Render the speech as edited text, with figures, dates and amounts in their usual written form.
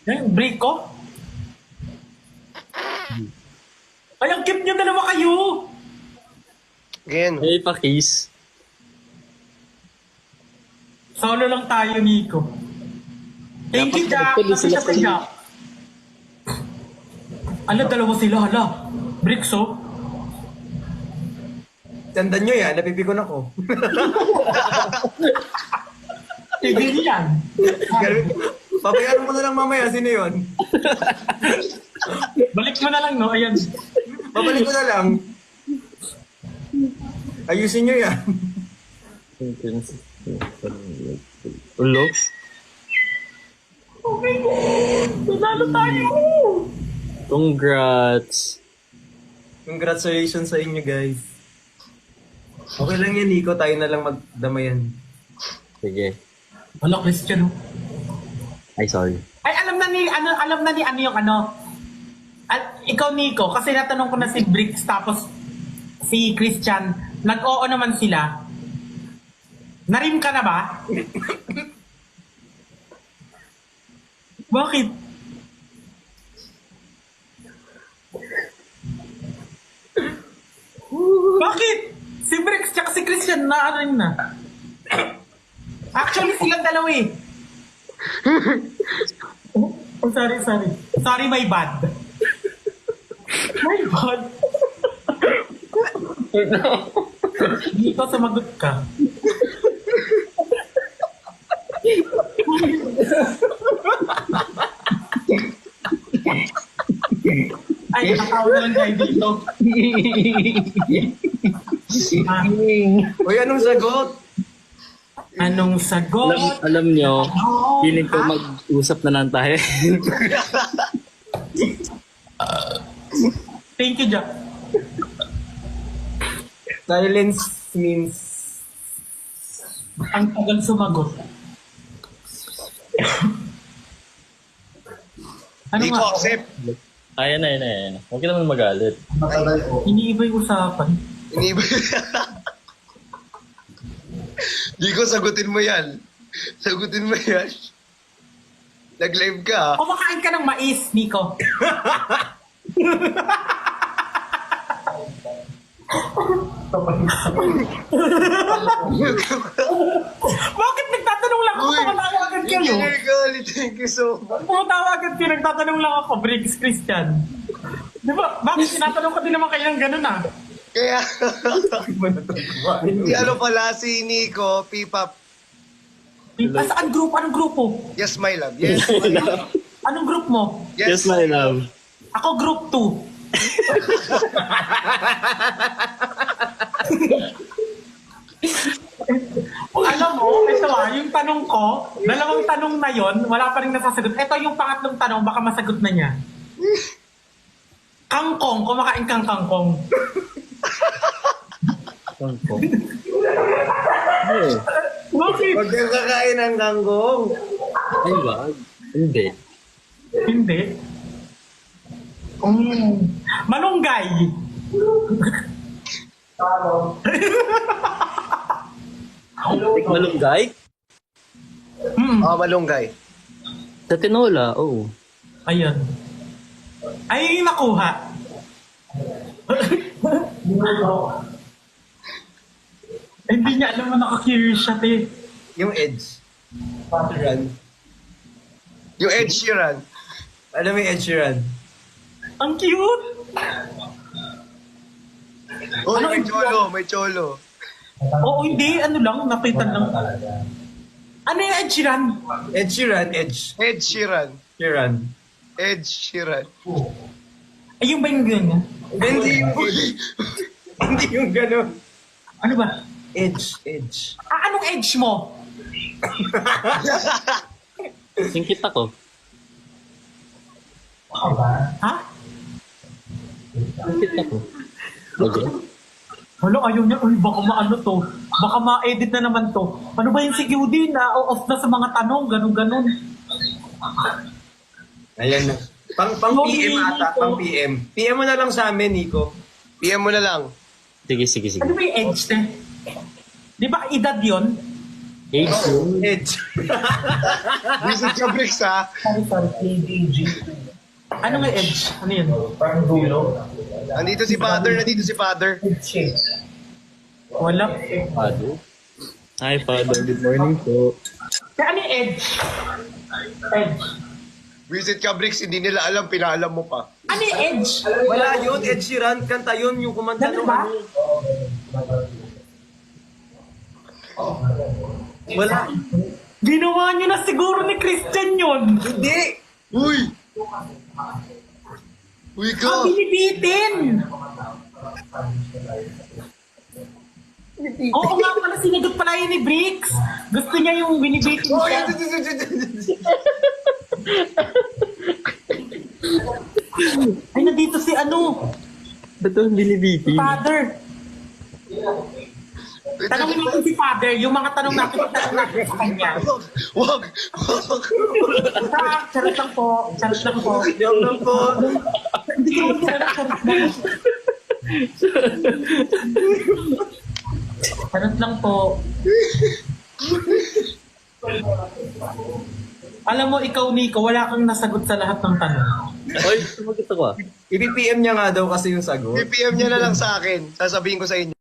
Break ko? Ay, ang cute niyo dalawa kayo! Again. Hey, pakis. Solo lang tayo, Nico. Thank you, Jack. Dapat Kasi siya pa, Jack. Ano, dalawa sila, hala. Bricks, oh. Tandaan nyo yan, napipikon ako. Tigil yan. Pabayaan mo na lang mamaya, sino yun? Balik mo na lang, no? Ayan. Babalik ko na lang. Ayusin nyo yan. Ulo? Oh my God! Nanalo tayo! Congrats. Congratulations sa inyo, guys. Okay lang yan, Nico. Tayo na lang magdamayan. Sige. Wala, Christian, oh. Ay, sorry. Ay, alam na ni ano yung ano. At ikaw, Nico, kasi natanong ko na si Bricks tapos si Christian, nag-oo naman sila. Narim ka na ba? Bakit? Bakit? Si Bricks tsaka si Christian na na. Actually, silang dalawa eh. Oh, sorry. Sorry, my bad. My bad. Dito, sumagot ka. Ay, nakatawa lang kayo dito. Uy, anong sagot? Anong sagot? Alam nyo, feeling ko mag-usap na lang tayo. Thank you, Jack. Silence means... Ang tagal sumagot. Ano Hindi ko nga? accept. Ayan na. Huwag ka naman magalit. Iniiba yung usapan. Iniba. Hindi ko sagutin mo yan. Sagutin mo yan. Nag-live ka. Kumakain ka ng mais, Nico. Bakit nagtatanong lang ako? Tumatawa agad kayo. Engineer Gali, thank you so much. Tumatawa agad kayo. Nagtatanong lang ako. Briggs Christian. Di ba? Bakit tinatanong ko din naman kayo ng ganun ah? Kaya, hindi ano pala si Nico, P-Pop. Saan group? Anong grupo? Yes, my love. Yes, my love. Anong group mo? Yes, my love. Ako group 2. Alam mo, ito yung tanong ko, dalawang tanong na yon, wala pa rin nasasagot. Ito yung pangatlong tanong, baka masagot na niya. Kangkong, kumakain kang kangkong. Kangkong. Hey, Bakit? Huwag kang kakain ng kanggong. ay ba? Hindi. Hindi. Malunggay. Malunggay? Malunggay. Sa tinola, oo. Ayun. Ay, yung nakuha. Hindi niya alam na naka-curious siya, te. Yung edge. Sheeran. Yung Ed Sheeran. Alam mo yung Ed Sheeran? Ang cute! Oh, Ano may yung- cholo, may cholo. Oo, hindi. Ano lang, napitan lang. Ano yung Ed Sheeran? Ed Sheeran, Edge. Ed Sheeran. Sheeran. Ed Sheeran. Ay, yung ba yung ganyan? Hindi yung edge. Hindi yung gano'n. Ano ba? Edge. Anong edge mo? Singkit ako. Ha? Singkit ako. Okay. Wala, ayaw niya. Uy, baka maano to. Baka ma-edit na naman to. Ano ba yung si QD na off na sa mga tanong? Ganun. Ayan na. Pang PM ata, pang PM. PM mo na lang sa amin, Nico. PM mo na lang. Sige. Ano ba yung edge, te? Di ba edad yun? Age yun. Edge. Visit ka, Bricks, ha? Ano nga edge? Ano yun? Nandito si Father, nandito si Father. Wala. Father. Hi, Father. Good morning po. Kaya ano yung edge? Edge. Visit ka, Bricks, hindi nila alam, pinaalam mo pa. Ano yung edge? Wala yun, Ed Sheeran. Kanta yun, yung kumanta Ganun nung ba? ano. Wala. Ginawa niyo na siguro ni Christian yun. Hindi. Uy! Uy ka! Ang binibitin! Oo nga pala, sinagot pala yun ni Bricks. Gusto niya yung binibitin Oh, siya. Ay, nandito si ano, Ba't ito binibiti? Father. Tanongin natin si Father, yung mga tanong natin sa kanya. Wag! Charot lang po, charot lang po. Yung lang po. Hindi ko naman charot lang. Charot lang po. Alam mo, ikaw, Nico, wala kang nasagot sa lahat ng tanong. Oy, sumagot ako ah. I-PM niya nga daw kasi yung sagot. PPM niya na lang sa akin. Sasabihin ko sa inyo.